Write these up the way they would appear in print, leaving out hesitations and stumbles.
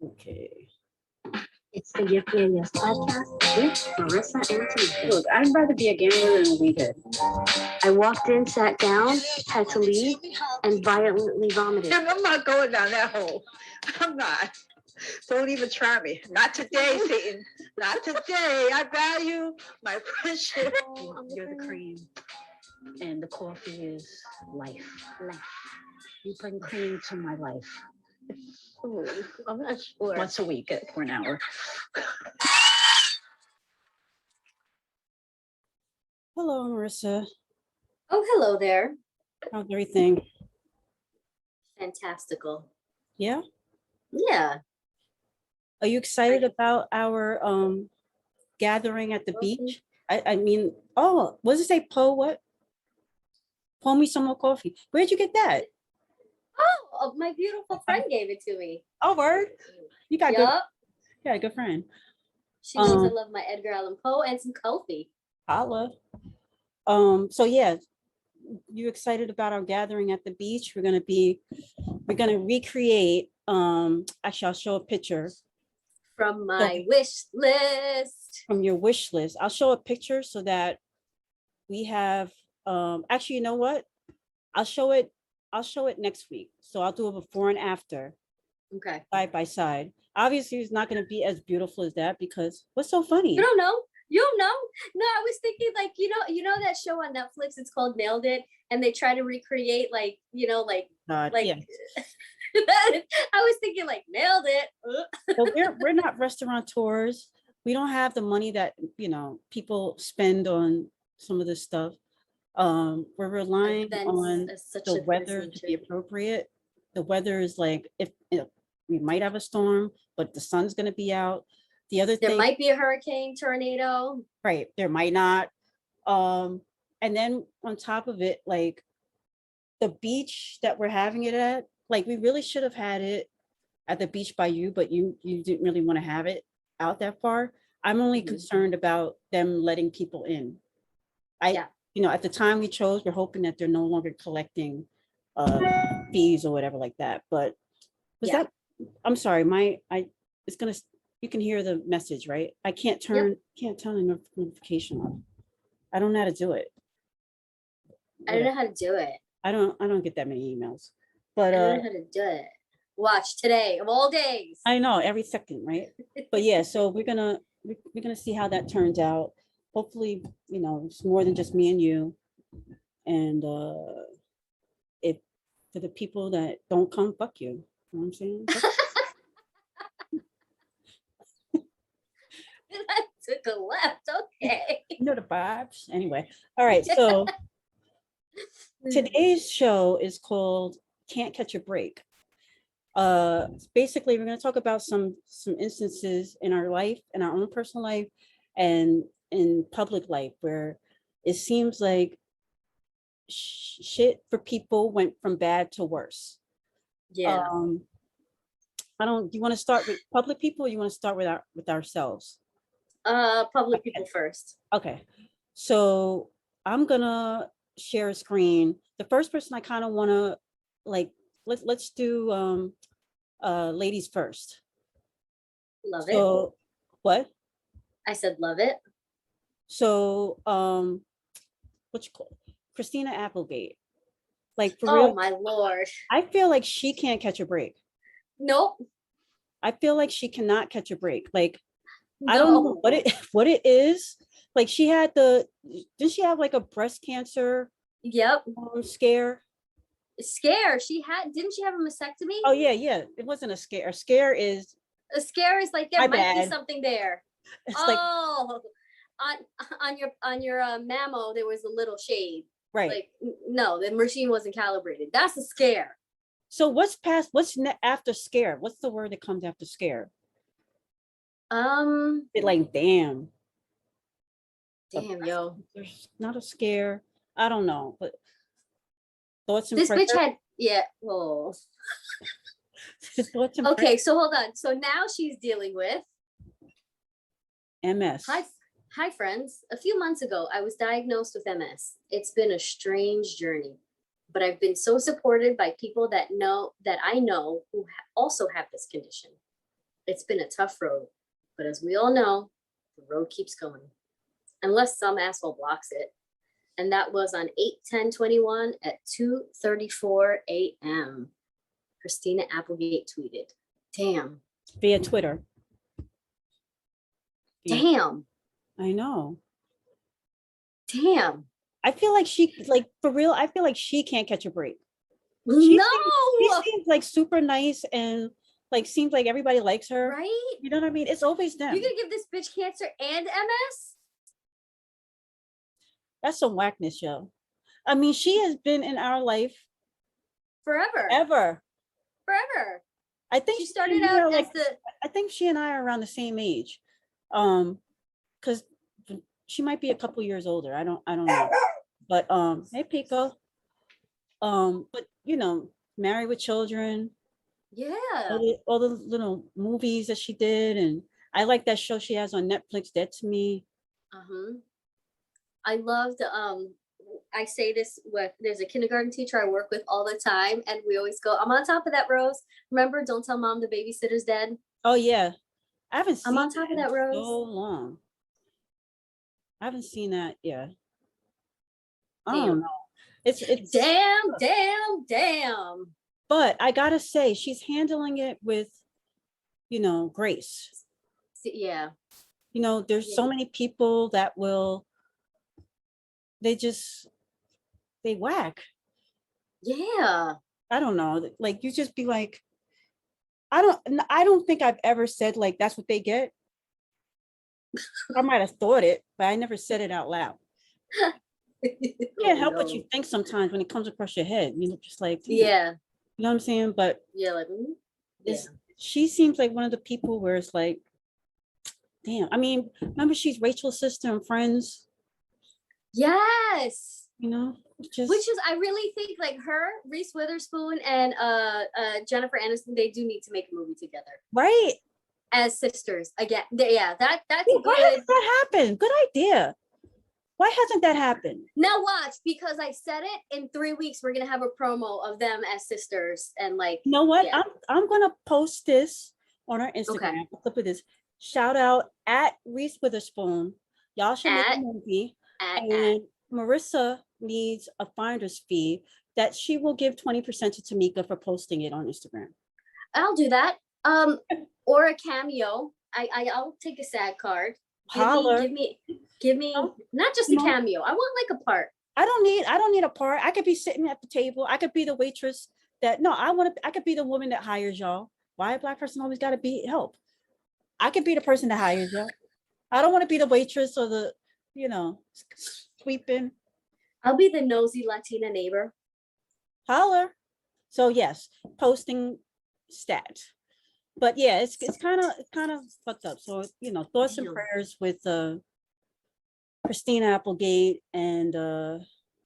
Okay. It's the Gift Daniels podcast with Marissa and Tamika. Look, I'd rather be a gambler than a weedhead. I walked in, sat down, had to leave, and violently vomited. I'm not going down that hole. I'm not. Don't even try me. Not today, Satan. Not today. I value my friendship. You're the cream. And the coffee is life. You bring cream to my life. Ooh, I'm not sure. Once a week for an hour. Hello, Marissa. Oh, hello there. How's everything? Fantastical. Yeah? Yeah. Are you excited about our gathering at the beach? I mean, oh, what does it say? What? Pour me some more coffee. Where'd you get that? Oh, my beautiful friend gave it to me. Oh, word. You got Yup. a good friend. She knows I love my Edgar Allan Poe and some coffee. Holla. So yeah, you excited about our gathering at the beach? We're gonna recreate. Actually, I'll show a picture From my wish list. from your wish list. I'll show a picture so that we have. Actually, you know what? I'll show it next week. So I'll do a before and after, Okay. side by side. Obviously, it's not going to be as beautiful as that because what's so funny? You don't know. You don't know. No, I was thinking like, you know that show on Netflix, it's called Nailed It. And they try to recreate like, Yeah. I was thinking like nailed it. So we're not restaurateurs. We don't have the money that people spend on some of this stuff. We're relying on the weather to be appropriate. The weather is like if we might have a storm, but the sun's going to be out. The other There thing, might be a hurricane, tornado. right? There might not. And then on top of it, like the beach that we're having it at, like we really should have had it at the beach by you, but you didn't really want to have it out that far. I'm only concerned about them letting people in. At the time we chose, we're hoping that they're no longer collecting fees or whatever like that. But I'm sorry, you can hear the message, right? I can't turn the notification off. I don't know how to do it. I don't know how to do it. I don't get that many emails. But I don't know how to do it. Watch today of all days. I know, every second, right? But yeah, so we're gonna see how that turns out. Hopefully, it's more than just me and you. And if for the people that don't come, fuck you. You know what I'm saying? I took a left. Okay. You know the vibes. Anyway, all right. So today's show is called Can't Catch a Break. Basically, we're going to talk about some instances in our life, in our own personal life, and in public life where it seems like shit for people went from bad to worse. Yeah. Do you want to start with public people, or you want to start with ourselves? Public people first. Okay. So I'm gonna share a screen. The first person I kind of want to let's do ladies first. Love So it. what? I said love it. So what you call it? Christina Applegate. Like for Oh real, my Lord. I feel like she can't catch a break. Nope. I feel like she cannot catch a break. Like No. I don't know what it is. Like didn't she have like a breast cancer Yep. scare? Scare. Didn't she have a mastectomy? Oh yeah. It wasn't a scare. A scare is A scare is like there might bad. be something there. It's on your mammo there was a little shade. right. Like no, the machine wasn't calibrated. That's a scare. So what's after scare? What's the word that comes after scare? It like damn, yo. There's not a scare. I don't know, but thoughts and This bitch had oh. thoughts and Okay, so hold on. So now she's dealing with MS. Hi friends. A few months ago, I was diagnosed with MS. It's been a strange journey, but I've been so supported by people that I know who also have this condition. It's been a tough road, but as we all know, the road keeps going. Unless some asshole blocks it. And that was on 8/10/21 at 2:34 a.m. Christina Applegate tweeted. Damn. Via Twitter. Yeah. Damn. I know. Damn. I feel like for real, I feel like she can't catch a break. No. She seems like super nice and like seems like everybody likes her. Right? You know what I mean? It's always them. You're gonna give this bitch cancer and MS? That's some whackness, yo. I mean, she has been in our life Forever. ever. Forever. I think She started out as the I think she and I are around the same age. Because she might be a couple years older. I don't know. But hey Pico. But you know, Married with Children, yeah. all the little movies that she did, and I like that show she has on Netflix, Dead to Me. Uh-huh. I loved I say this with there's a kindergarten teacher I work with all the time, and we always go, I'm on top of that, Rose. Remember, don't tell mom the babysitter's dead. Oh yeah. I haven't seen I'm on top of that, in Rose. so long. I haven't seen that, yeah. I Damn. don't know. It's Damn. but I gotta say she's handling it with, you know, grace. Yeah. You know, there's so many people that they whack. Yeah. I don't know. Like you just be like, I don't think I've ever said like that's what they get. I might have thought it, but I never said it out loud. Can't help what you think sometimes when it comes across your head. You know, just like Yeah. you know what I'm saying? But Yeah, like yeah. she seems like one of the people where it's like, damn. I mean, remember she's Rachel's sister in Friends, Yes. you know? Just Which is I really think like her, Reese Witherspoon, and Jennifer Aniston, they do need to make a movie together right. as sisters again. Yeah, that's Why good. hasn't that happened? Good idea. Why hasn't that happened? Now watch, because I said it, in 3 weeks we're gonna have a promo of them as sisters, and like, You know what? yeah. I'm gonna post this on our Instagram. A clip of this. Shout out at Reese Witherspoon. Y'all should make a movie. And Marissa needs a finder's fee that she will give 20% to Tamika for posting it on Instagram. I'll do that. Or a cameo. I'll take a SAG card. Holler. Give me not just a cameo. I want like a part. I don't need a part. I could be sitting at the table. I could be the waitress I could be the woman that hires y'all. Why a Black person always gotta be help? I could be the person that hires y'all. I don't want to be the waitress or the, you know, sweeping. I'll be the nosy Latina neighbor. Holler. So yes, posting stat. But yeah, it's kind of fucked up. So, you know, thoughts and prayers with Christina Applegate, and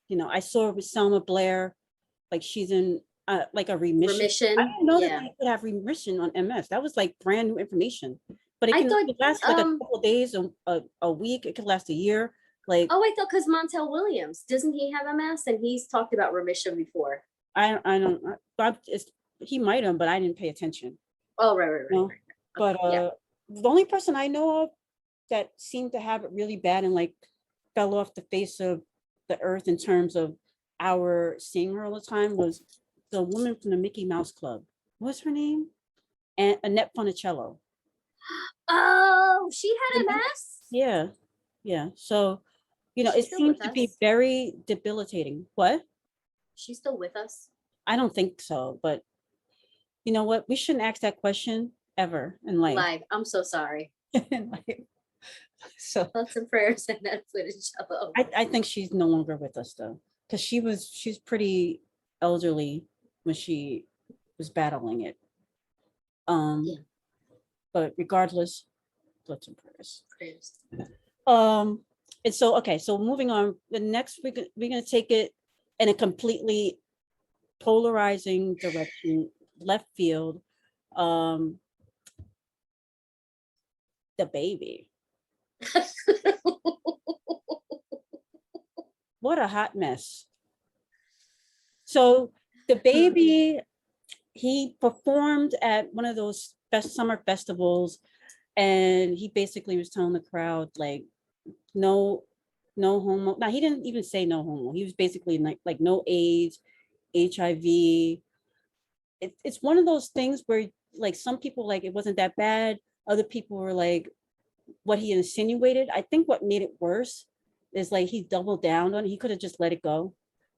you know, I saw with Selma Blair, like she's in like a remission. I didn't know that they could have remission on MS. That was like brand new information. But it can last like a couple of days, a week. It could last a year. Like, oh, I thought because Montel Williams, doesn't he have MS? And he's talked about remission before. I don't. He might have, but I didn't pay attention. Oh, right. But the only person I know of that seemed to have it really bad and like fell off the face of the earth in terms of our seeing her all the time was the woman from the Mickey Mouse Club. What's her name? And Annette Fonicello. Oh, she had MS? Yeah. So, you know, it seems to be very debilitating. What? She's still with us? I don't think so, but you know what? We shouldn't ask that question ever in life. I'm so sorry. In life. So thoughts and prayers and that footage. I think she's no longer with us though, because she's pretty elderly when she was battling it. But regardless, thoughts and prayers. And so okay, so moving on. The next we're gonna take it in a completely polarizing direction, left field. The baby. What a hot mess. So the baby, he performed at one of those summer festivals, and he basically was telling the crowd like, no homo. Now he didn't even say no homo. He was basically like no AIDS, HIV. It's one of those things where like some people like it wasn't that bad. Other people were like what he insinuated. I think what made it worse is like he doubled down on it. He could have just let it go.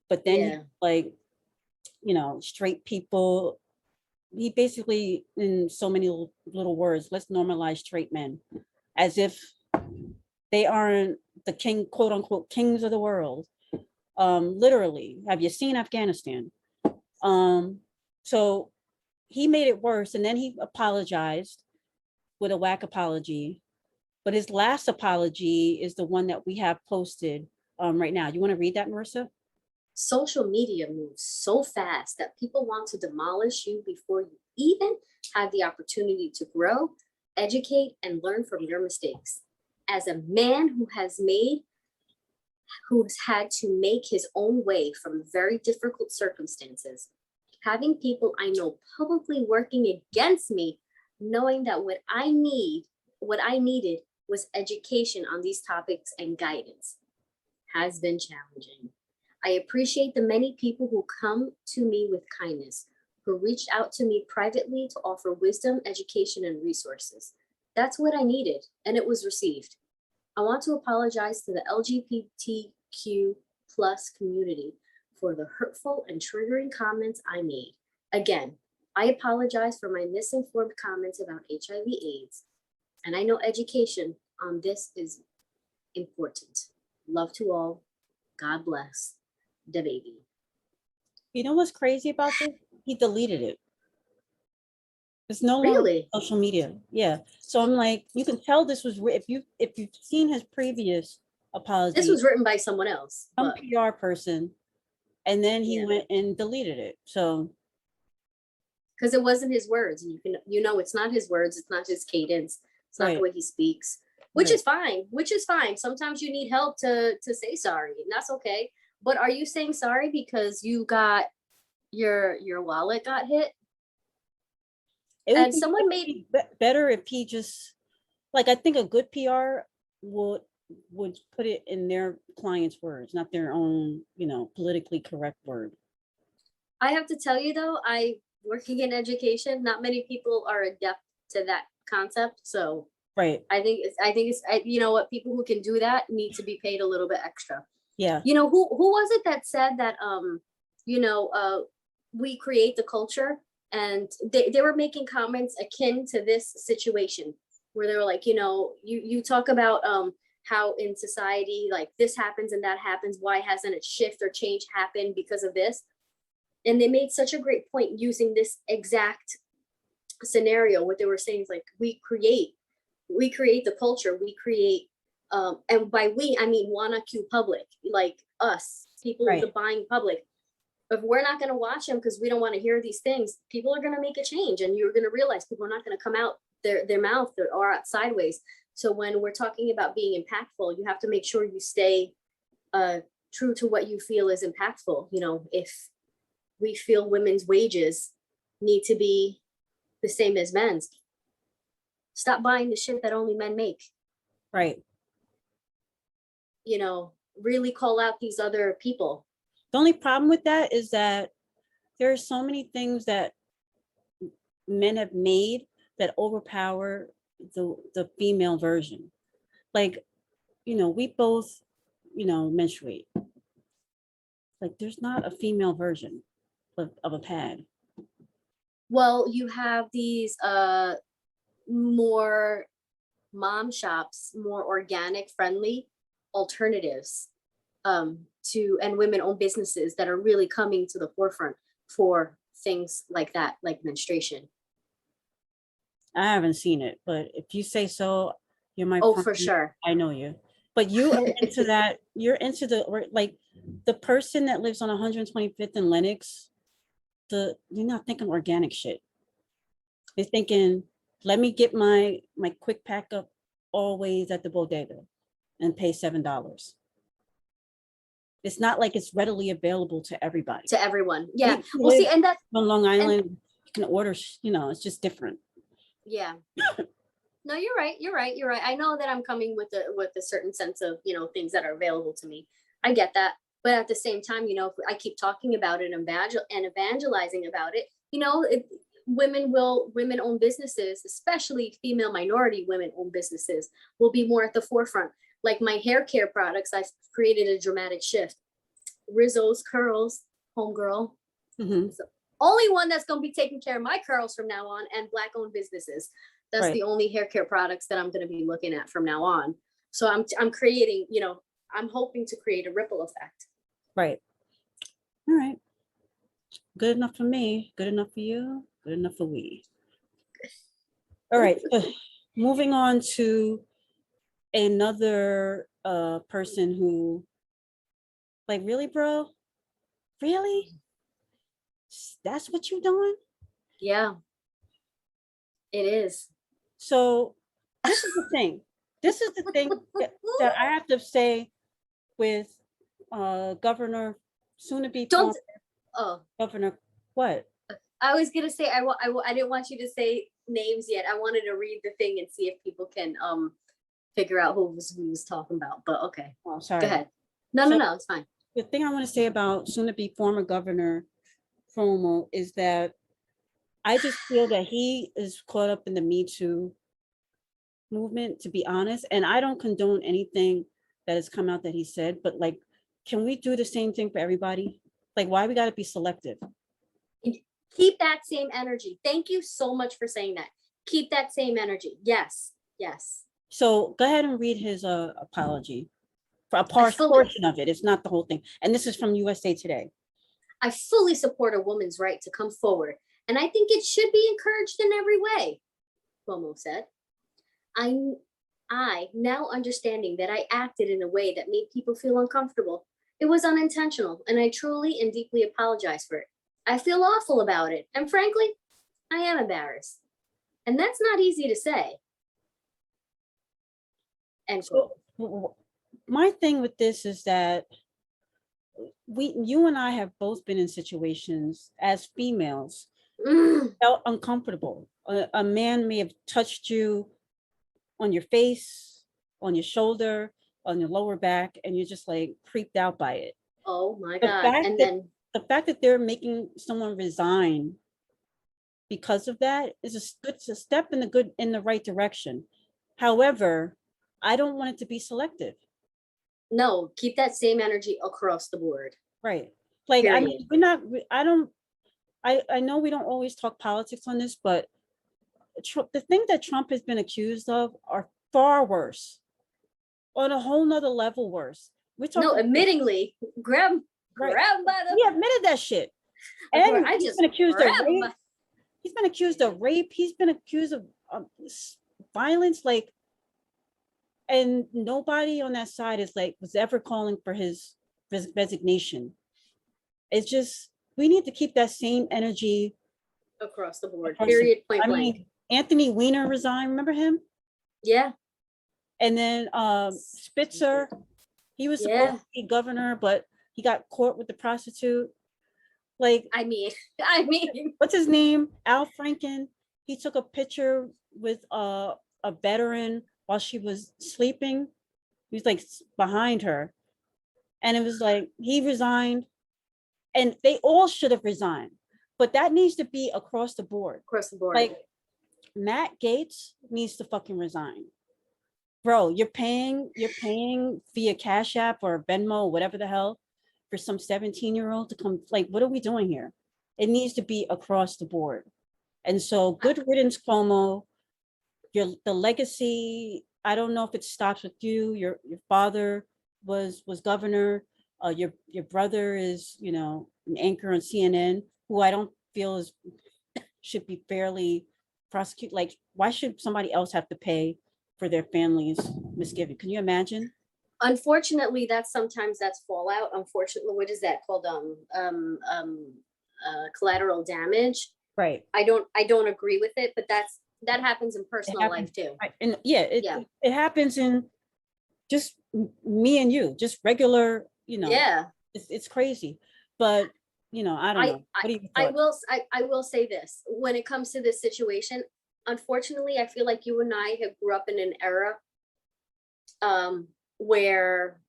But then Yeah. he, like, straight people, he basically in so many little words, let's normalize straight men as if they aren't the king, quote unquote, kings of the world. Literally, have you seen Afghanistan? So he made it worse, and then he apologized with a whack apology. But his last apology is the one that we have posted right now. You want to read that, Marissa? Social media moves so fast that people want to demolish you before you even have the opportunity to grow, educate, and learn from your mistakes. As a man who has had to make his own way from very difficult circumstances, having people I know publicly working against me, knowing that what I needed was education on these topics and guidance, has been challenging. I appreciate the many people who come to me with kindness, who reached out to me privately to offer wisdom, education, and resources. That's what I needed, and it was received. I want to apologize to the LGBTQ plus community for the hurtful and triggering comments I made. Again, I apologize for my misinformed comments about HIV/AIDS, and I know education on this is important. Love to all. God bless the baby. You know what's crazy about this? He deleted it. It's no longer Really? social media. Yeah. So I'm like, you can tell this was if you've seen his previous apology, This was written by someone else, some but PR person, and then he Yeah. went and deleted it. So because it wasn't his words, and it's not his words, it's not his cadence, it's not Right. the way he speaks, which Right. is fine. Which is fine. Sometimes you need help to say sorry, and that's okay. But are you saying sorry because you got your wallet got hit? it would And be, someone made better if he just like, I think a good PR would put it in their client's words, not their own, politically correct word. I have to tell you though, working in education, not many people are adept to that concept. So Right. I think it's you know what, people who can do that need to be paid a little bit extra. Yeah. You know, who was it that said that we create the culture, and they were making comments akin to this situation where they were like, you talk about how in society like this happens and that happens, why hasn't it shift or change happened because of this? And they made such a great point using this exact scenario. What they were saying is like, we create the culture, we create, and by we, I mean Wanna Q public, like us, people, Right. the buying public. If we're not going to watch them because we don't want to hear these things, people are going to make a change, and you're going to realize people are not going to come out their mouth or out sideways. So when we're talking about being impactful, you have to make sure you stay true to what you feel is impactful. If we feel women's wages need to be the same as men's, stop buying the shit that only men make. Right. Really call out these other people. The only problem with that is that there are so many things that men have made that overpower the female version. Like, we both, menstruate. Like, there's not a female version of a pad. Well, you have these more mom shops, more organic friendly alternatives and women-owned businesses that are really coming to the forefront for things like that, like menstruation. I haven't seen it, but if you say so, you're my Oh, friend. for sure. I know you. But you are into that. You're into the person that lives on 125th and Lenox. You're not thinking organic shit. You're thinking, let me get my quick pack up always at the bodega and pay $7. It's not like it's readily available to everybody. To everyone. Yeah. You Well, see, live and that's on Long Island, you in order, you know, it's just different. Yeah. No, you're right. You're right. You're right. I know that I'm coming with a certain sense of, you know, things that are available to me. I get that. But at the same time, you know, if I keep talking about it and evangelizing about it, you know, women owned businesses, especially female minority women owned businesses, will be more at the forefront. Like my hair care products, I've created a dramatic shift. Rizzo's curls, homegirl. Mhm. Only one that's going to be taking care of my curls from now on, and black owned businesses. That's Right. the only hair care products that I'm going to be looking at from now on. So I'm creating, you know, I'm hoping to create a ripple effect. Right. All right. Good enough for me. Good enough for you. Good enough for we. All right. Moving on to another person who, like, really, bro? Really? That's what you doing? Yeah, it is. So this is the thing. This is the thing that I have to say with Governor, soon to be Don't. former Oh, Governor. What? I was gonna say I didn't want you to say names yet. I wanted to read the thing and see if people can figure out who was talking about. But okay, Oh, sorry. go ahead. No, So- no, it's fine. The thing I want to say about soon to be former Governor Cuomo is that I just feel that he is caught up in the Me Too movement, to be honest. And I don't condone anything that has come out that he said, but like, can we do the same thing for everybody? Like, why we got to be selective? Keep that same energy. Thank you so much for saying that. Keep that same energy. Yes, yes. So go ahead and read his apology for a fully- portion of it. It's not the whole thing. And this is from USA Today. I fully support a woman's right to come forward, and I think it should be encouraged in every way, Cuomo said. I now understanding that I acted in a way that made people feel uncomfortable. It was unintentional, and I truly and deeply apologize for it. I feel awful about it, and frankly, I am embarrassed. And that's not easy to say. End quote. So my thing with this is that you and I have both been in situations as females, felt uncomfortable. A man may have touched you on your face, on your shoulder, on your lower back, and you're just like creeped out by it. Oh my The God. fact And that- then The fact that they're making someone resign because of that is a step in the right direction. However, I don't want it to be selective. no, keep that same energy across the board. Right. Like, I Period. mean, I know we don't always talk politics on this, but the thing that Trump has been accused of are far worse, on a whole nother level worse. We're talking. No, admittingly, grab Right. by the. He admitted that shit. Of course, And I he's just been accused of grab rape. by- He's been accused of rape. He's been accused of violence. Like, and nobody on that side was ever calling for his resignation. It's just, we need to keep that same energy. across the board. across the- Period. Point I blank. mean, Anthony Weiner resigned. Remember him? Yeah. And then Spitzer, he was supposed Yeah. to be governor, but he got caught with the prostitute. Like, I mean, what's his name? Al Franken. He took a picture with a veteran while she was sleeping. He was like behind her. And it was like, he resigned. And they all should have resigned. But that needs to be across the board. across the board. Like, Matt Gaetz needs to fucking resign. Bro, you're paying via Cash App or Venmo, whatever the hell, for some 17-year-old to come. Like, what are we doing here? It needs to be across the board. And so, good riddance, Cuomo. The legacy, I don't know if it stops with you. Your father was governor. Your brother is, an anchor on CNN, who I don't feel should be fairly prosecuted. Like, why should somebody else have to pay for their family's misgiving? Can you imagine? Unfortunately, that's fallout. Unfortunately, what is that called? Collateral damage. Right. I don't agree with it, but that happens in personal life happens. too. Right. And it happens in just me and you, just regular, Yeah. it's crazy. But I don't know. What do you thought? I will say this, when it comes to this situation, unfortunately, I feel like you and I have grew up in an era where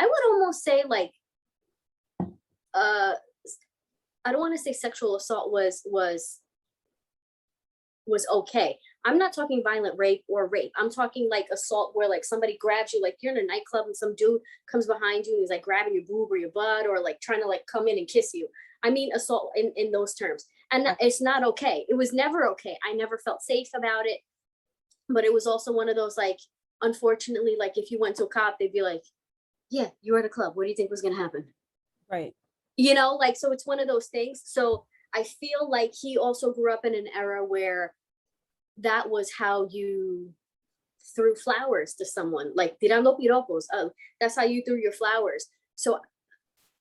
I would almost say like I don't want to say sexual assault was okay. I'm not talking violent rape or rape. I'm talking like assault where like somebody grabs you, like you're in a nightclub and some dude comes behind you and he's like grabbing your boob or your butt or like trying to like come in and kiss you. I mean assault in those terms. And it's not okay. It was never okay. I never felt safe about it. But it was also one of those like, unfortunately, like if you went to a cop, they'd be like, yeah, you were at a club. What do you think was going to happen? Right. Like, so it's one of those things. So I feel like he also grew up in an era where that was how you threw flowers to someone, like tirando piropos. That's how you threw your flowers. So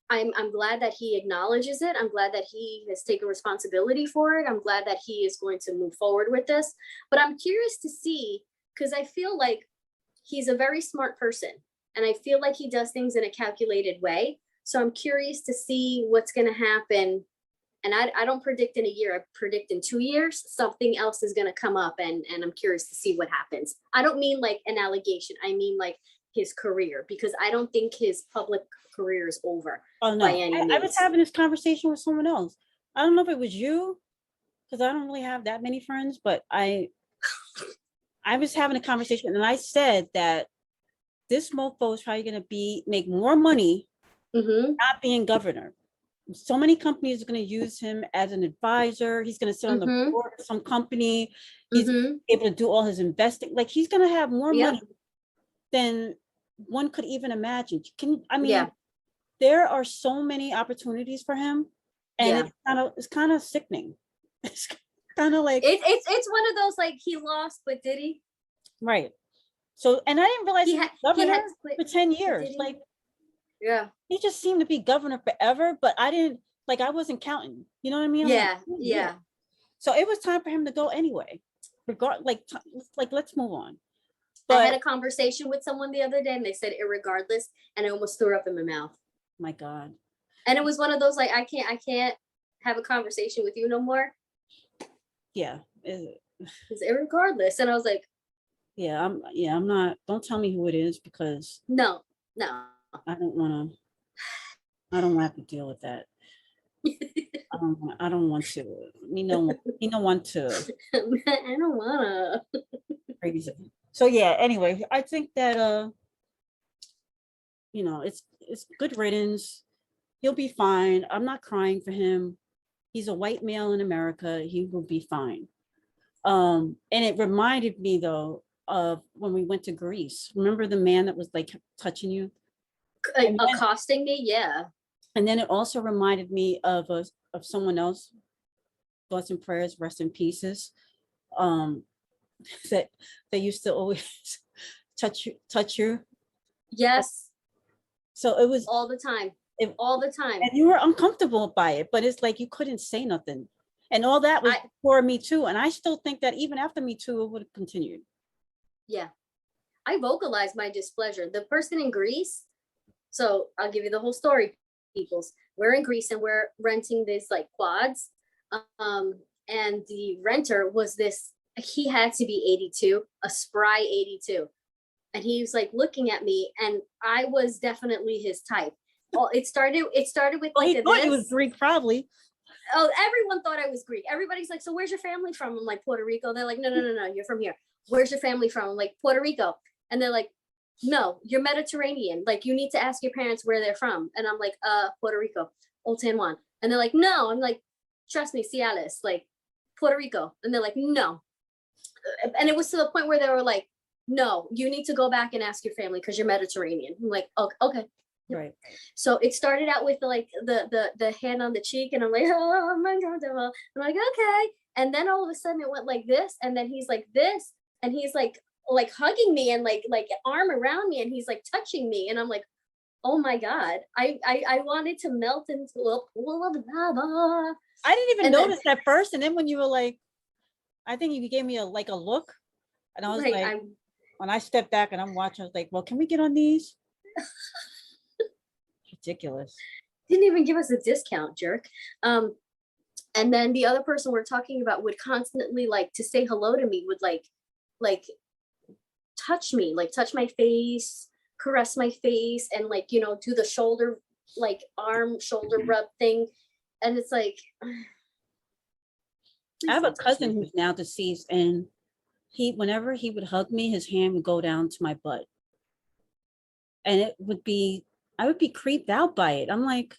I'm glad that he acknowledges it. I'm glad that he has taken responsibility for it. I'm glad that he is going to move forward with this. But I'm curious to see, because I feel like he's a very smart person and I feel like he does things in a calculated way. So I'm curious to see what's going to happen. And I don't predict in a year, I predict in 2 years, something else is going to come up and I'm curious to see what happens. I don't mean like an allegation. I mean like his career, because I don't think his public career is over. Oh no, by any I was means. having this conversation with someone else. I don't know if it was you, because I don't really have that many friends, but I was having a conversation and I said that this mofo is probably going to make more money not being governor. So many companies are going to use him as an advisor. He's going to sit on the board of some company. He's able to do all his investing. Like he's going to have more money than one could even imagine. There are so many opportunities for him, and it's kind of sickening. It's kind of like it's one of those like he lost, but did he? Right. So, and I didn't realize he was governor for 10 years. Like, he just seemed to be governor forever, but I wasn't counting. You know what I mean? Yeah. So it was time for him to go anyway. Let's move on. But I had a conversation with someone the other day and they said irregardless, and I almost threw up in my mouth. My God. And it was one of those like I can't have a conversation with you no more. Yeah. It's irregardless. And I was like, I'm not, don't tell me who it is, because no. I don't want to have to deal with that. I don't want to. You don't want to. I don't wanna. Crazy. So yeah, anyway, I think that it's good riddance. He'll be fine. I'm not crying for him. He's a white male in America. He will be fine. And it reminded me though of when we went to Greece. Remember the man that was like touching you? Accosting me, yeah. And then it also reminded me of someone else. Thoughts and prayers, rest in pieces. That they used to always touch you. Yes. So it was all the time. All the time. And you were uncomfortable by it, but it's like you couldn't say nothing. And all that was before Me Too. And I still think that even after Me Too, it would have continued. Yeah. I vocalized my displeasure. The person in Greece, so I'll give you the whole story, peoples. We're in Greece and we're renting these like quads. And the renter was this, he had to be 82, a spry 82. And he was like looking at me and I was definitely his type. Well, it started with like he thought he was Greek, probably. Oh, everyone thought I was Greek. Everybody's like, so where's your family from? I'm like, Puerto Rico. They're like, no, you're from here. Where's your family from? I'm like, Puerto Rico. And they're like, no, you're Mediterranean. Like, you need to ask your parents where they're from. And I'm like, Puerto Rico, Old San Juan. And they're like, no. I'm like, trust me, Ciales, like Puerto Rico. And they're like, no. And it was to the point where they were like, no, you need to go back and ask your family because you're Mediterranean. I'm like, okay. Right. So it started out with like the hand on the cheek, and I'm like, oh my God, I'm like, okay. And then all of a sudden it went like this, and then he's like this, and he's like hugging me and like arm around me, and he's like touching me, and I'm like, oh my God, I wanted to melt into a pool of lava. I didn't even notice at first, and then when you were like, I think you gave me a look, and I was like when I stepped back and I'm watching, I was like, well, can we get on these? Ridiculous. Didn't even give us a discount, jerk. And then the other person we're talking about would constantly like to say hello to me, would like touch me, like touch my face, caress my face, and like, you know, do the shoulder, like arm shoulder rub thing. And it's like, I have a please don't touch cousin me. who's now deceased, and whenever he would hug me, his hand would go down to my butt. And I would be creeped out by it. I'm like,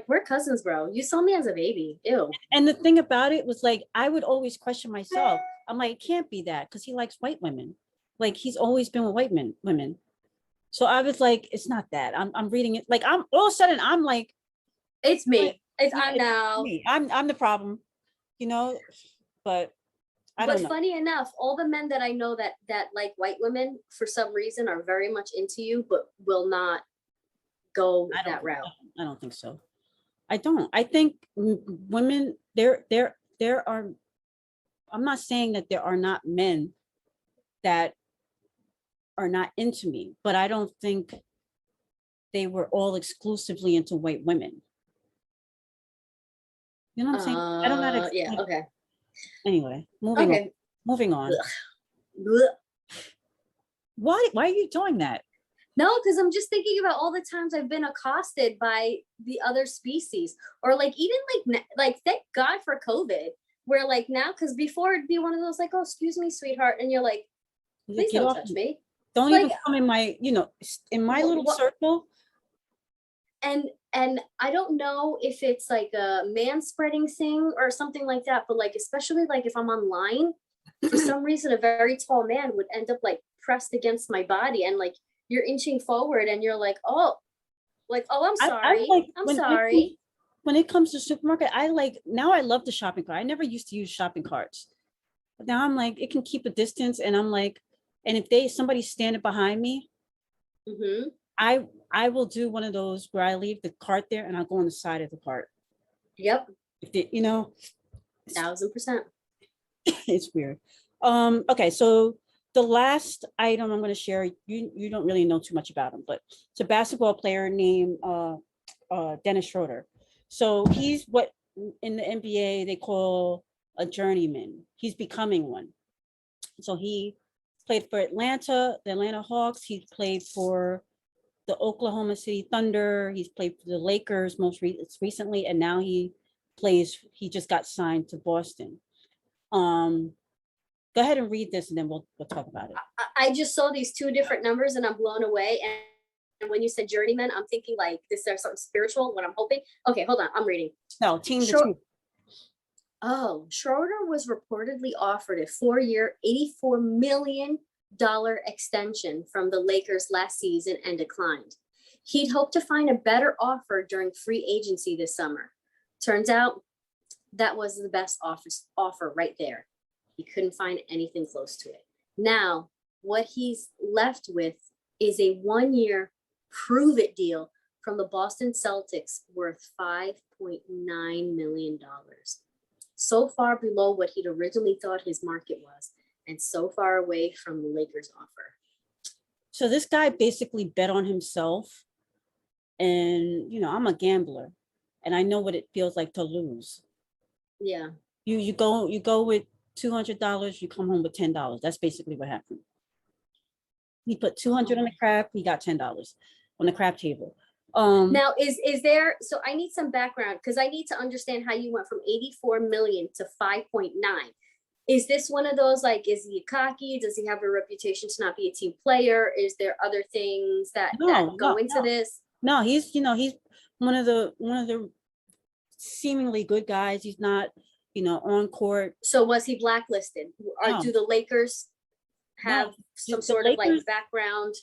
we're cousins, bro. You saw me as a baby. Ew. and the thing about it was like, I would always question myself. I'm like, it can't be that, because he likes white women. Like, he's always been with women. So I was like, it's not that. I'm reading it. Like, I'm all of a sudden, I'm like, It's me. It's yeah, I'm now. me. I'm the problem, you know, but I But don't know. funny enough, all the men that I know that like white women for some reason are very much into you, but will not go that route. I don't think so. I don't. I think women, there are, I'm not saying that there are not men that are not into me, but I don't think they were all exclusively into white women. You know what I'm saying? I don't know. Yeah. Okay. Anyway, moving on. Okay. Moving on. Blech. Why are you doing that? No, because I'm just thinking about all the times I've been accosted by the other species, or like even like thank God for COVID, where like now, because before it'd be one of those like, oh, excuse me, sweetheart, and you're like, please Get don't off touch me. me. Don't Like, even come in my, in my little circle. And I don't know if it's like a man spreading thing or something like that, but like especially like if I'm online, for some reason a very tall man would end up like pressed against my body, and like you're inching forward and you're like, oh, I'm sorry. I'm sorry. When it comes to supermarket, now I love the shopping cart. I never used to use shopping carts. But now I'm like, it can keep a distance, and I'm like, and if somebody's standing behind me, Mm-hmm. I will do one of those where I leave the cart there and I'll go on the side of the cart. Yep. If they, 1000%. it's weird. Okay, so the last item I'm going to share, you don't really know too much about him, but it's a basketball player named Dennis Schroeder. So he's what in the NBA they call a journeyman. He's becoming one. So he played for the Atlanta Hawks. He played for the Oklahoma City Thunder. He's played for the Lakers most recently, and now he just got signed to Boston. Go ahead and read this and then we'll talk about it. I just saw these two different numbers and I'm blown away. And when you said journeyman, I'm thinking like this is something spiritual, what I'm hoping. Okay, hold on, I'm reading. No, team. Oh, Schroeder was reportedly offered a 4-year, $84 million extension from the Lakers last season and declined. He'd hoped to find a better offer during free agency this summer. Turns out that was the best offer right there. He couldn't find anything close to it. Now, what he's left with is a 1-year prove-it deal from the Boston Celtics worth $5.9 million. So far below what he'd originally thought his market was, and so far away from the Lakers' offer. So this guy basically bet on himself. And, I'm a gambler and I know what it feels like to lose. Yeah. You go with $200, you come home with $10. That's basically what happened. He put $200 on the crab, he got $10 on the crab table. Now is there, so I need some background because I need to understand how you went from 84 million to 5.9. Is this one of those, like, is he cocky? Does he have a reputation to not be a team player? Is there other things that go into this? No, he's one of the seemingly good guys. He's not, on court. So was he blacklisted? Or do the Lakers have some sort of like background?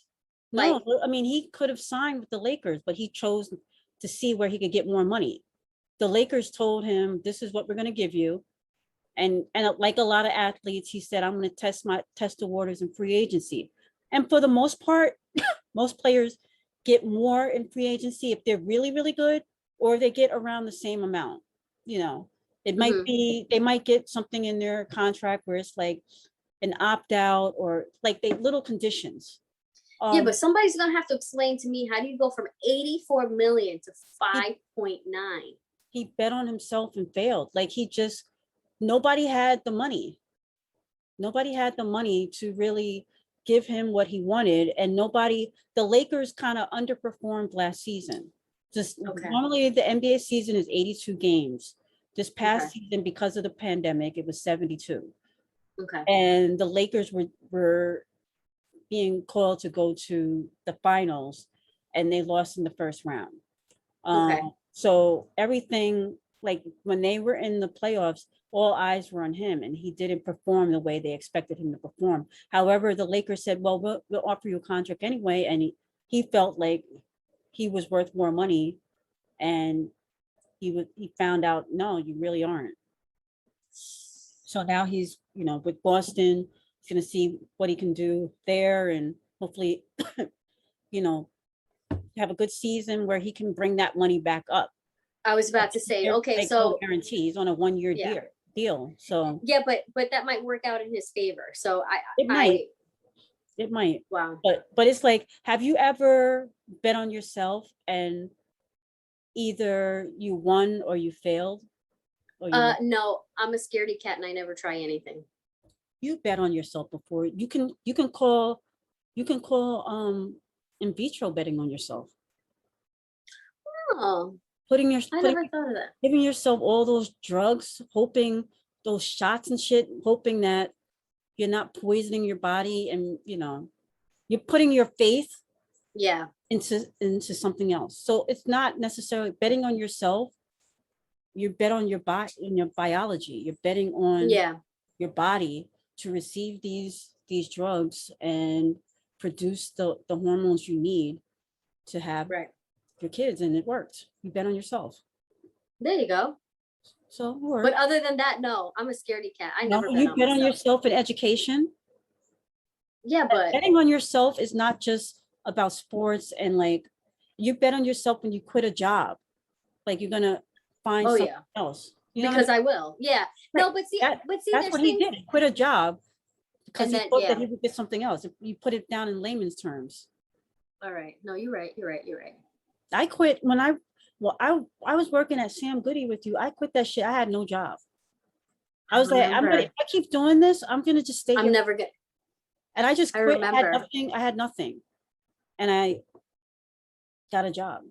No, I mean, he could have signed with the Lakers, but he chose to see where he could get more money. The Lakers told him, this is what we're going to give you. And like a lot of athletes, he said, I'm going to test the waters in free agency. And for the most part, most players get more in free agency if they're really, really good, or they get around the same amount. It might be, they might get something in their contract where it's like an opt out or like little conditions. Yeah, but somebody's gonna have to explain to me, how do you go from 84 million to 5.9? he bet on himself and failed. Like nobody had the money. Nobody had the money to really give him what he wanted. And the Lakers kind of underperformed last season. Just Okay. normally the NBA season is 82 games. This past Okay. season, because of the pandemic, it was 72. Okay. And the Lakers were being called to go to the finals, and they lost in the first round. Okay. So everything, like when they were in the playoffs, all eyes were on him, and he didn't perform the way they expected him to perform. However, the Lakers said, well, we'll offer you a contract anyway. And he felt like he was worth more money, and he found out, no, you really aren't. So now he's, with Boston, he's going to see what he can do there, and hopefully, have a good season where he can bring that money back up. I was about to say, There's, okay, like, so no guarantees on a 1-year Yeah. deal. So yeah, but that might work out in his favor. So it might, wow. but it's like, have you ever bet on yourself and either you won or you failed? Or No, I'm a scaredy cat and I never try anything. you bet on yourself before. You can call in vitro betting on yourself. Oh, Putting I never thought of that. giving yourself all those drugs, hoping those shots and shit, hoping that you're not poisoning your body, and you're putting your faith Yeah. into something else. So it's not necessarily betting on yourself. You bet on your body and your biology. You're betting on Yeah. your body to receive these drugs and produce the hormones you need to have Right. your kids, and it worked. You bet on yourself. There you go. So it worked. But other than that, no, I'm a scaredy cat. I never bet You on bet on myself. yourself in education. Yeah, but Betting on yourself is not just about sports, and like, you bet on yourself when you quit a job. Like, you're gonna find something else. You know what I because I will. Yeah. No, but see, That's there's what he things. did. He quit a job because And he then, thought that yeah. he would get something else. If you put it down in layman's terms. All right. No, you're right. You're right. You're right. I quit when I was working at Sam Goody with you. I quit that shit. I had no job. I was like, if I keep doing this, I'm gonna just stay I'm here. never gonna. And I just I quit. I remember. had nothing. And I got a job.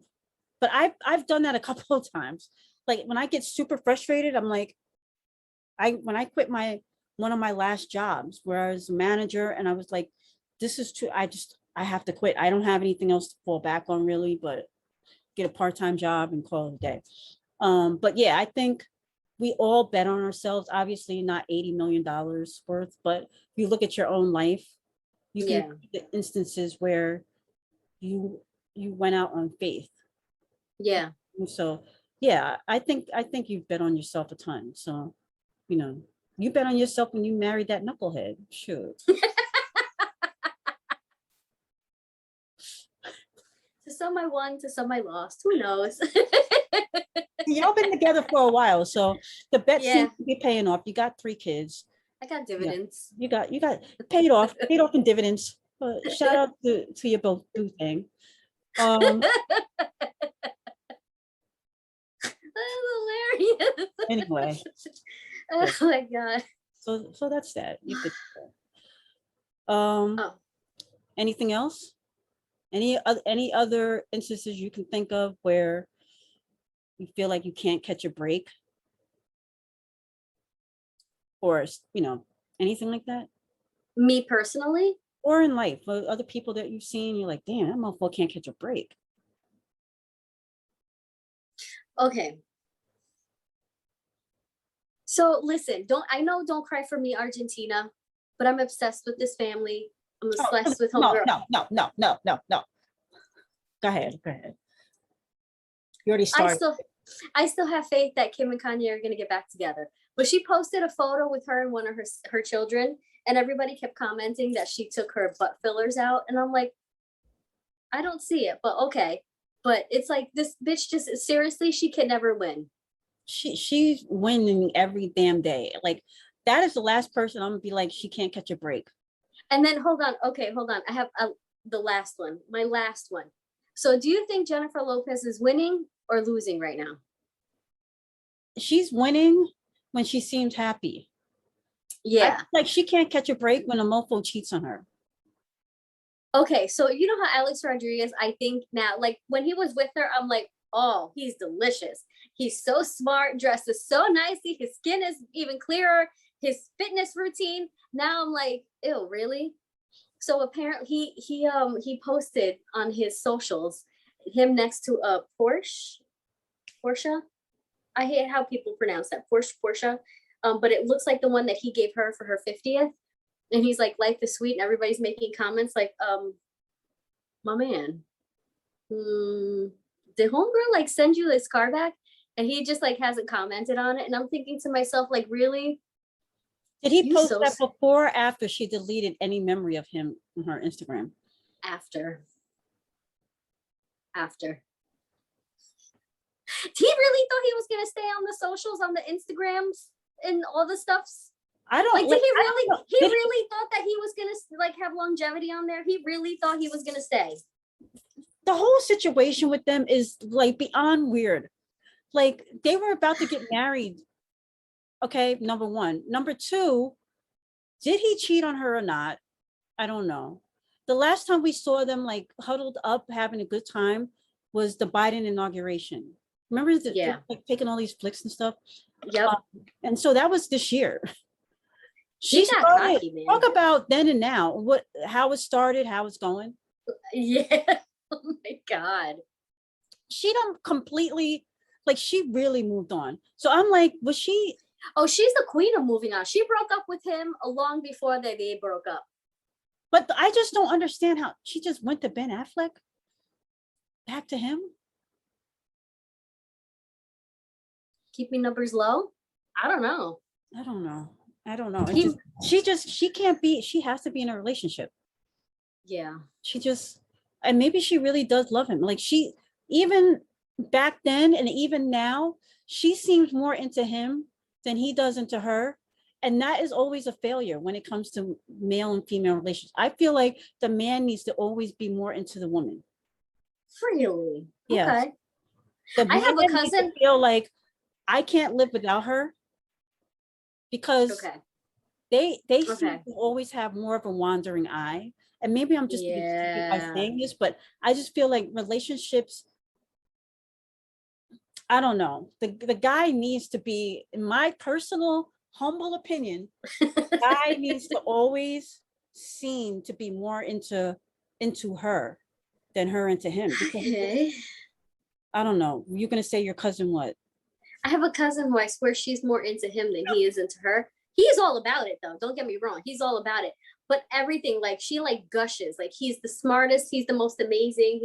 But I've done that a couple of times. Like, when I get super frustrated, I'm like, when I quit one of my last jobs where I was a manager, and I was like, this is too, I have to quit. I don't have anything else to fall back on, really, but get a part-time job and call it a day. But yeah, I think we all bet on ourselves. Obviously not $80 million worth, but if you look at your own life, you can see the instances where you went out on faith. Yeah. And so yeah, I think you've bet on yourself a ton. So, you bet on yourself when you married that knucklehead. Sure. To some I won, to some I lost. Who knows? Y'all been together for a while, so the bet Yeah. seems to be paying off. You got 3 kids. I got dividends. You got paid off in dividends. Shout out to your boo thing. That's hilarious. Anyway, Oh my god. so that's that. You could. Oh. Anything else? Any other instances you can think of where you feel like you can't catch a break, or anything like that, Me personally? or in life, or other people that you've seen, you're like, damn, that motherfucker can't catch a break. Okay. So listen, don't cry for me, Argentina, but I'm obsessed with this family. I'm obsessed with homegirl. No. Go ahead. You already started. I still have faith that Kim and Kanye are gonna get back together. But she posted a photo with her and one of her children, and everybody kept commenting that she took her butt fillers out, and I'm like, I don't see it, but okay. But it's like, this bitch just, seriously, she can never win. She's winning every damn day. Like, that is the last person I'm gonna be like, she can't catch a break. And then hold on. I have the last one, my last one. So do you think Jennifer Lopez is winning or losing right now? She's winning when she seems happy. Yeah. Like she can't catch a break when a mofo cheats on her. Okay, so you know how Alex Rodriguez, I think now, like when he was with her, I'm like, oh, he's delicious. He's so smart, dresses so nicely. His skin is even clearer. His fitness routine. Now I'm like, ew, really? So apparently he posted on his socials him next to a Porsche. I hate how people pronounce that Porsche. But it looks like the one that he gave her for her 50th. And he's like, life is sweet, and everybody's making comments like, my man, did homegirl like send you this car back? And he just like hasn't commented on it. And I'm thinking to myself, like, really? Did he You post so that before or after she deleted any memory of him on her Instagram? After. He really thought he was gonna stay on the socials, on the Instagrams and all the stuffs? I don't Like, did he really? He Did really thought that he was gonna like have longevity on there. He really thought he was gonna stay. The whole situation with them is like beyond weird. Like they were about to get married. Okay, number one. Number two, did he cheat on her or not? I don't know. The last time we saw them like huddled up having a good time was the Biden inauguration. Remember Yeah. like taking all these flicks and stuff? Yep. And so that was this year. She got started- cocky, man. Talk about then and now, how it started, how it's going. Yeah. Oh my God. She done completely, like she really moved on. So I'm like, was she? Oh, she's the queen of moving on. She broke up with him long before they broke up. But I just don't understand how she just went to Ben Affleck, back to him. Keeping numbers low? I don't know. I don't know. It's He- just, she can't be, she has to be in a relationship. Yeah. She just, and maybe she really does love him. Like she, even back then and even now, she seems more into him than he does into her. And that is always a failure when it comes to male and female relations. I feel like the man needs to always be more into the woman. Really? Yes. Okay. The I have a man needs to cousin- feel like I can't live without her, because Okay. they seem Okay. to always have more of a wandering eye. And maybe I'm just being stupid by Yeah. saying this, but I just feel like relationships, I don't know. The guy needs to be, in my personal humble opinion, guy needs to always seem to be more into her than her into him. Because Okay. I don't know. You're gonna say your cousin what? I have a cousin who I swear she's more into him than he is into her. He's all about it though. Don't get me wrong. He's all about it. But everything, like she like gushes, like he's the smartest, he's the most amazing,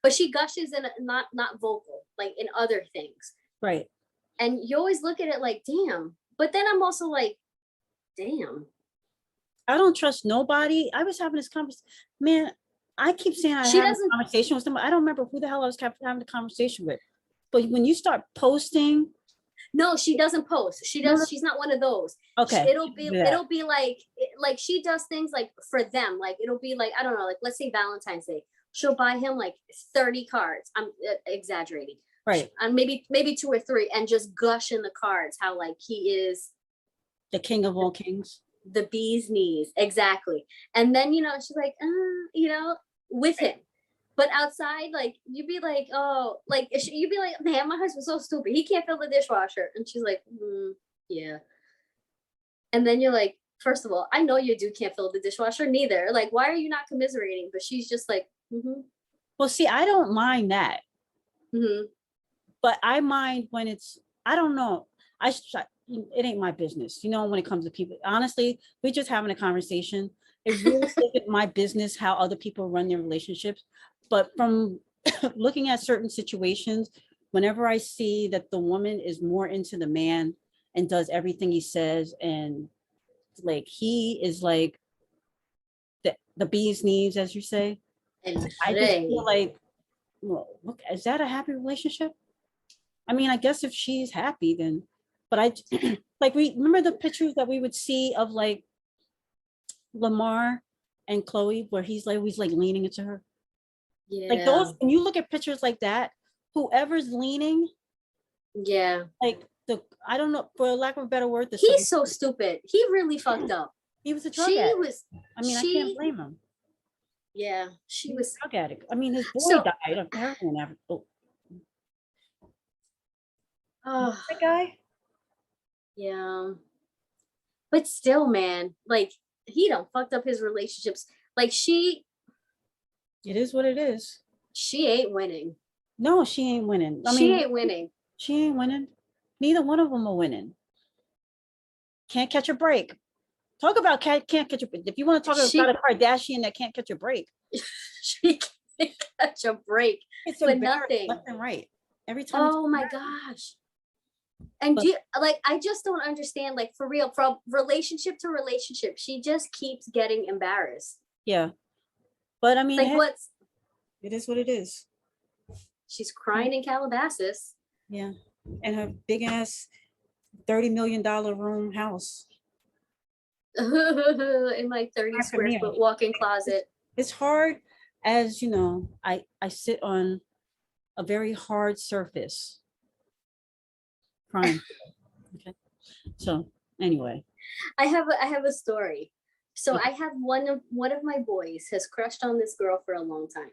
but she gushes in not vocal, like in other things. Right. And you always look at it like, damn. But then I'm also like, damn. I don't trust nobody. I was having this conversation. Man, I keep saying I She had a doesn't- conversation with somebody. I don't remember who the hell I was having the conversation with. But when you start posting, No, she doesn't post. She does. She's not one of those. okay. It'll be Yeah. like she does things like for them. Like it'll be like, I don't know, like let's say Valentine's Day. She'll buy him like 30 cards. I'm exaggerating. Right. And maybe 2 or 3 and just gush in the cards how like he is The king of all kings. the bee's knees. Exactly. And then, she's like, with him. But outside, like, you'd be like, oh, like, you'd be like, man, my husband's so stupid. He can't fill the dishwasher. And she's like, yeah. And then you're like, first of all, I know your dude can't fill the dishwasher, neither. Like, why are you not commiserating? But she's just like, Well, see, I don't mind that, mm-hmm. but I mind when it's, I don't know. It ain't my business, when it comes to people. Honestly, we're just having a conversation. It really isn't my business how other people run their relationships. But from looking at certain situations, whenever I see that the woman is more into the man and does everything he says, and like he is like the bee's knees, as you say, And I just feel like, well, look, is that a happy relationship? I mean, I guess if she's happy, then, but I like, we remember the pictures that we would see of like Lamar and Chloe, where he's like leaning into her. Yeah. Like those, when you look at pictures like that, whoever's leaning, Yeah. like I don't know, for lack of a better word, He's so stupid. He really fucked up. he was a drug She addict. was, I mean, I can't blame him. yeah, she He was, a drug addict. I mean, his boy So- died of heroin. Oh, oh, that guy. yeah. But still, man, like, he done fucked up his relationships. Like, she It is what it is. ain't winning. No, she ain't winning. I She mean, ain't winning. she ain't winning. Neither one of them are winning. Can't catch a break. Talk about can't catch a break. If you want to talk She- about a Kardashian that can't catch a break, She can't catch a break. it's But embarrassing nothing. left and right. Every time. Oh my gosh. And But- do you, like, I just don't understand, like, for real, from relationship to relationship, she just keeps getting embarrassed. Yeah, but I mean, Like, hey, what's, it is what it is. she's crying in Calabasas. Yeah, and her big ass $30 million room house. In my 30 Hard for square me. foot walk-in closet. It's hard, as you know. I sit on a very hard surface. Crying. Okay. So anyway, I have a story. So I have one of my boys has crushed on this girl for a long time.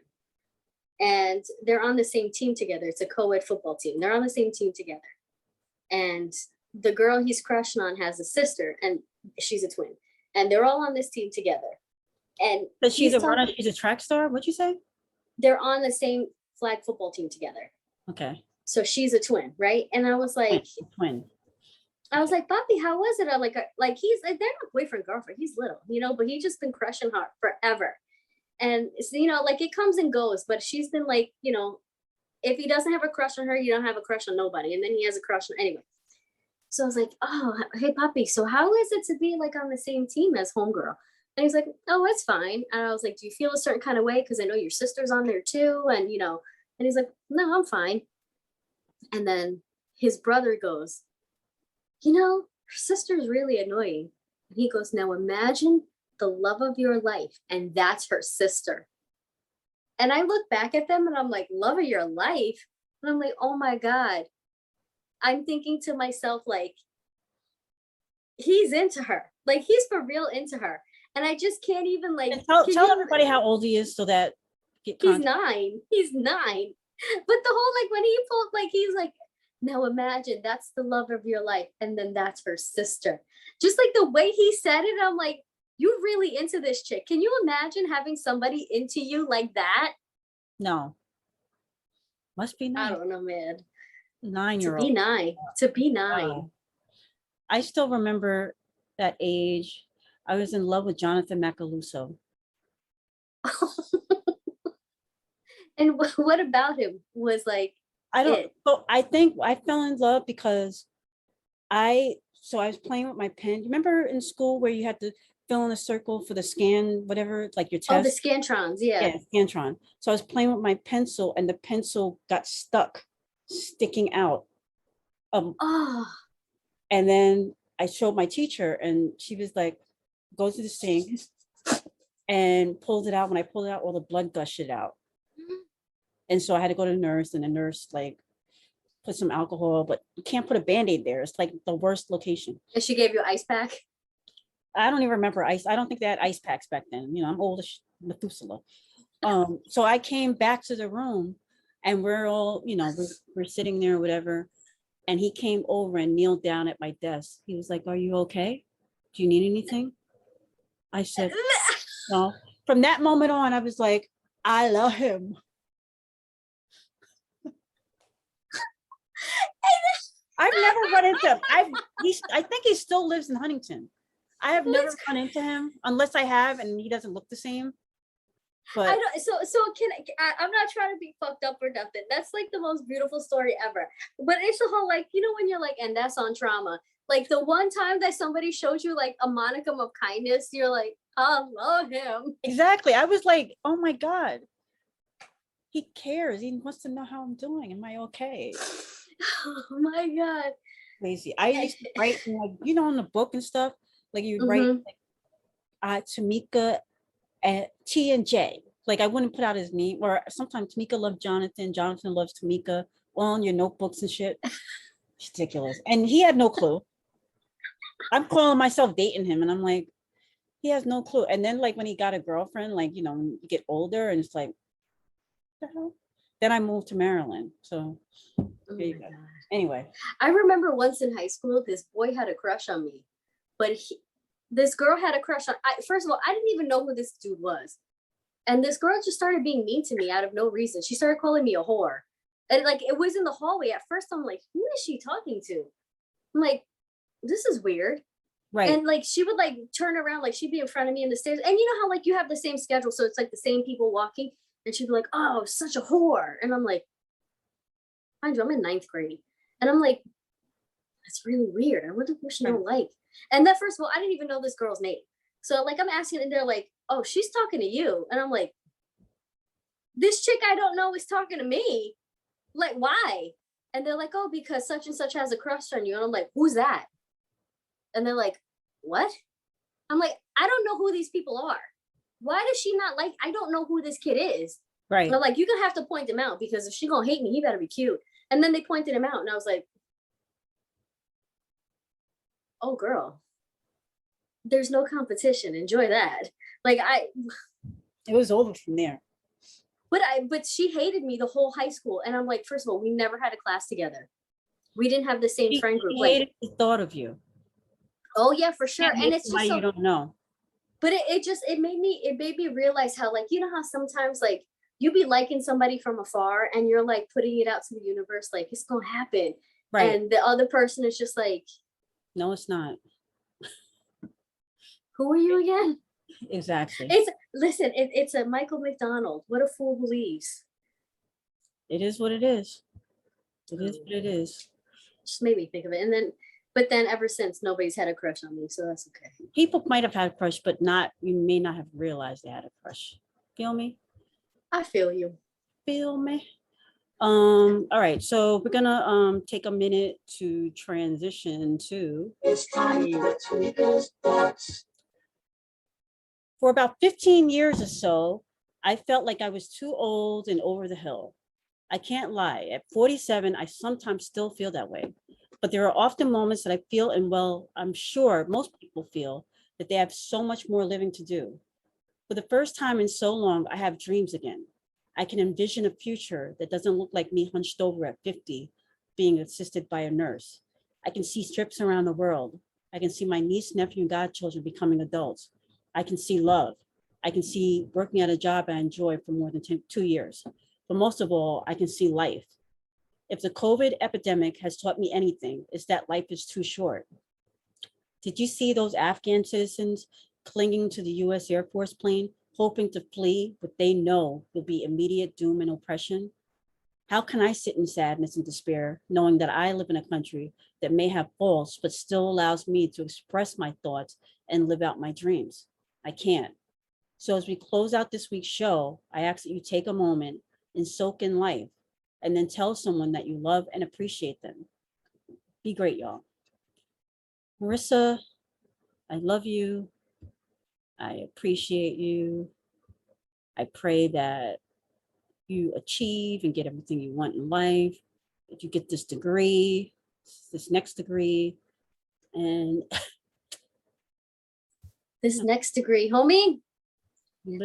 And they're on the same team together. It's a co-ed football team. They're on the same team together. And the girl he's crushing on has a sister, and she's a twin. And they're all on this team together. And but she's he's a runner. talking- She's a track star. What'd you say? they're on the same flag football team together. Okay. So she's a twin, right? And I was like, Twin. Bobby, how was it? I'm like he's like, they're not boyfriend, girlfriend. He's little, but he's just been crushing her forever. And it's, like, it comes and goes, but she's been like, if he doesn't have a crush on her, you don't have a crush on nobody. And then he has a crush on anyway. So I was like, oh, hey, Poppy, so how is it to be like on the same team as homegirl? And he's like, oh, it's fine. And I was like, do you feel a certain kind of way? Because I know your sister's on there too. And, and he's like, no, I'm fine. And then his brother goes, her sister's really annoying. And he goes, now imagine the love of your life, and that's her sister. And I look back at them and I'm like, love of your life? And I'm like, oh my God. I'm thinking to myself, like, he's into her. Like, he's for real into her. And I just can't even, like, And tell can you- everybody how old he is so that get he's context. 9. He's 9. But the whole, like, when he pulled, like, he's like, now imagine that's the love of your life. And then that's her sister. Just like the way he said it, I'm like, you're really into this chick. Can you imagine having somebody into you like that? No. Must be I nice. don't know, man. To 9-year-old. be 9. To be 9. Wow. I still remember that age. I was in love with Jonathan Macaluso. And what about him was like, I don't. it? So I think I fell in love because I was playing with my pen. Remember in school where you had to fill in a circle for the scan, whatever, like your Oh, the test. Scantrons, yeah. Yeah, Scantron. So I was playing with my pencil, and the pencil got stuck, sticking out. Oh, And then I showed my teacher, and she was like, "Go to the sink," and pulled it out. When I pulled it out, all the blood gushed out. And so I had to go to the nurse, and the nurse like put some alcohol, but you can't put a Band-Aid there. It's like the worst location. and she gave you ice pack. I don't even remember ice. I don't think they had ice packs back then. I'm old as Methuselah. So I came back to the room, and we're all, we're sitting there or whatever. And he came over and kneeled down at my desk. He was like, "Are you okay? Do you need anything?" I said, "No." From that moment on, I was like, I love him. I've never run into him. I think he still lives in Huntington. I have never run into him unless I have, and he doesn't look the same. But I don't, I'm not trying to be fucked up or nothing. That's like the most beautiful story ever. But it's the whole, like, when you're like, and that's on trauma. Like the one time that somebody showed you like a monicum of kindness, you're like, I love him. exactly. I was like, oh my God. He cares. He wants to know how I'm doing. Am I okay? Oh my God. Crazy. I used to write, like, in the book and stuff. Like you write, like, Tamika and T and J. Like I wouldn't put out his name, or sometimes Tamika loved Jonathan, Jonathan loves Tamika, all on your notebooks and shit. It's ridiculous. And he had no clue. I'm calling myself dating him, and I'm like, he has no clue. And then like when he got a girlfriend, like, you know, when you get older and it's like, the hell? Then I moved to Maryland. So Oh there you my go. God. Anyway, I remember once in high school, this boy had a crush on me, but this girl had a crush on. First of all, I didn't even know who this dude was, and this girl just started being mean to me out of no reason. She started calling me a whore, and like it was in the hallway. At first, I'm like, who is she talking to? I'm like, this is weird. right. And like she would like turn around, like she'd be in front of me in the stairs, and you know how like you have the same schedule, so it's like the same people walking, and she'd be like, oh, such a whore, and I'm like, mind you, I'm in 9th grade, and I'm like, that's really weird. I wonder who she don't like. And then first of all, I didn't even know this girl's name. So like I'm asking, and they're like, oh, she's talking to you. And I'm like, this chick I don't know is talking to me. Like, why? And they're like, oh, because such and such has a crush on you. And I'm like, who's that? And they're like, what? I'm like, I don't know who these people are. Why does she not like? I don't know who this kid is. Right. And I'm like, you're gonna have to point him out, because if she gonna hate me, he better be cute. And then they pointed him out, and I was like, oh girl, there's no competition. Enjoy that. Like It was over from there. but she hated me the whole high school. And I'm like, first of all, we never had a class together. We didn't have the same He friend group. hated Like, the thought of you. oh yeah, for sure. And it's why just so, you don't know. but it made me realize how, like, you know how sometimes like you be liking somebody from afar and you're like putting it out to the universe, like it's gonna happen. Right. And the other person is just like, No, it's not. who are you again? Exactly. It's a Michael McDonald. What a fool believes. It is what it is. It is what it is. Just made me think of it. But then ever since, nobody's had a crush on me, so that's okay. People might have had a crush, but you may not have realized they had a crush. Feel me? I feel you. Feel me? All right, so we're gonna take a minute to transition to for about 15 years or so, I felt like I was too old and over the hill. I can't lie. At 47, I sometimes still feel that way. But there are often moments that I feel, and well, I'm sure most people feel, that they have so much more living to do. For the first time in so long, I have dreams again. I can envision a future that doesn't look like me hunched over at 50, being assisted by a nurse. I can see trips around the world. I can see my niece, nephew, and godchildren becoming adults. I can see love. I can see working at a job I enjoy for more than 2 years. But most of all, I can see life. If the COVID epidemic has taught me anything, it's that life is too short. Did you see those Afghan citizens clinging to the US Air Force plane, hoping to flee what they know will be immediate doom and oppression? How can I sit in sadness and despair, knowing that I live in a country that may have faults, but still allows me to express my thoughts and live out my dreams? I can't. So as we close out this week's show, I ask that you take a moment and soak in life, and then tell someone that you love and appreciate them. Be great, y'all. Marissa, I love you. I appreciate you. I pray that you achieve and get everything you want in life, that you get this degree, this next degree, and This next degree, homie.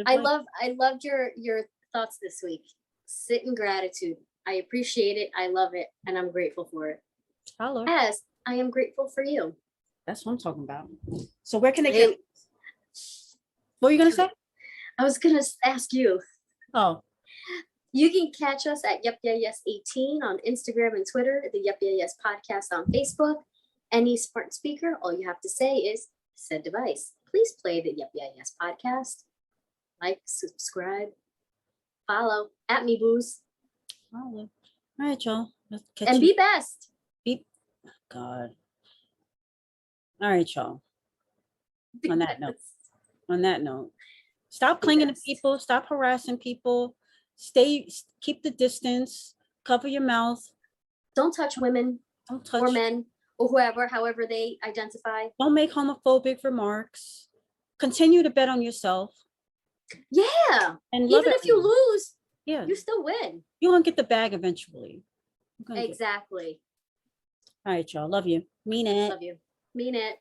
I life. loved your thoughts this week. Sit in gratitude. I appreciate it. I love it. And I'm grateful for it. Holler. As I am grateful for you. That's what I'm talking about. So where can they Hey. get? What are you gonna say? I was gonna ask you. Oh, You can catch us at Yup Yeah Yes 18 on Instagram and Twitter, the Yup Yeah Yes podcast on Facebook. Any smart speaker, all you have to say is said device. Please play the Yup Yeah Yes podcast. Like, subscribe, follow at me booze, holler. All right, y'all. Let's catch and you. be best. God. All right, y'all. On that note, stop clinging to best. people, stop harassing people, keep the distance, cover your mouth, Don't touch women don't touch, or men or whoever, however they identify. don't make homophobic remarks, continue to bet on yourself, Yeah, and love even if you everyone. lose, Yeah, you still win. you're gonna get the bag eventually. You're gonna get- Exactly. All right, y'all. Love you. Mean it. Love you. Mean it.